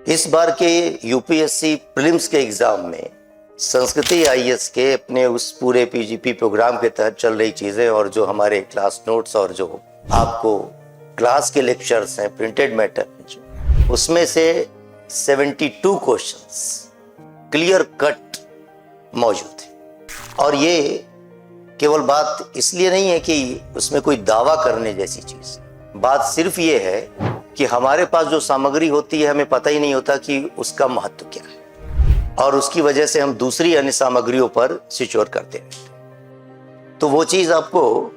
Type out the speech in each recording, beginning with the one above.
इस बार के UPSC prelims के एग्जाम में संस्कृति आईएएस के अपने उस पूरे पीजीपी प्रोग्राम के तहत चल रही चीजें और जो हमारे क्लास नोट्स और जो आपको क्लास के लेक्चर्स हैं प्रिंटेड मैटर में, उसमें से 72 क्वेश्चंस क्लियर कट मौजूद है। और ये केवल बात इसलिए नहीं है कि उसमें कोई दावा करने जैसी चीज, बात सिर्फ ये है कि हमारे पास जो सामग्री होती है हमें पता ही नहीं होता कि उसका महत्व क्या है, और उसकी वजह से हम दूसरी अन्य सामग्रियों पर स्विच ओवर करते हैं। तो वो चीज आपको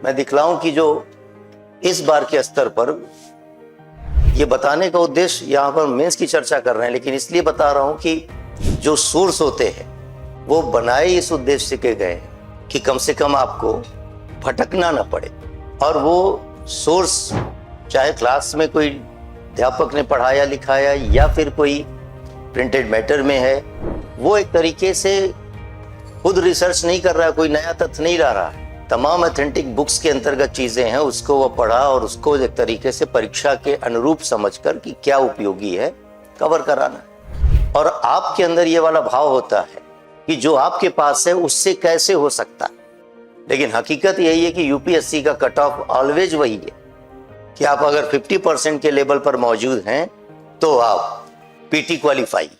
मैं दिखलाऊं कि जो इस बार के स्तर पर ये बताने का उद्देश्य, यहाँ पर मेंस की चर्चा कर रहे हैं, लेकिन इसलिए बता रहा हूं कि जो सोर्स होते हैं वो बनाए इस उद्देश्य के गए कि कम से कम आपको भटकना ना पड़े। और वो सोर्स चाहे क्लास में कोई अध्यापक ने पढ़ाया लिखाया या फिर कोई प्रिंटेड मैटर में है, वो एक तरीके से खुद रिसर्च नहीं कर रहा है, कोई नया तथ्य नहीं ला रहा है। तमाम ऑथेंटिक बुक्स के अंतर्गत चीजें हैं, उसको वो पढ़ा और उसको एक तरीके से परीक्षा के अनुरूप समझकर कि क्या उपयोगी है कवर कराना। और आपके अंदर ये वाला भाव होता है कि जो आपके पास है उससे कैसे हो सकता है। लेकिन हकीकत यही है कि यूपीएससी का कट ऑफ ऑलवेज वही है कि आप अगर 50% के लेवल पर मौजूद हैं तो आप पीटी क्वालिफाई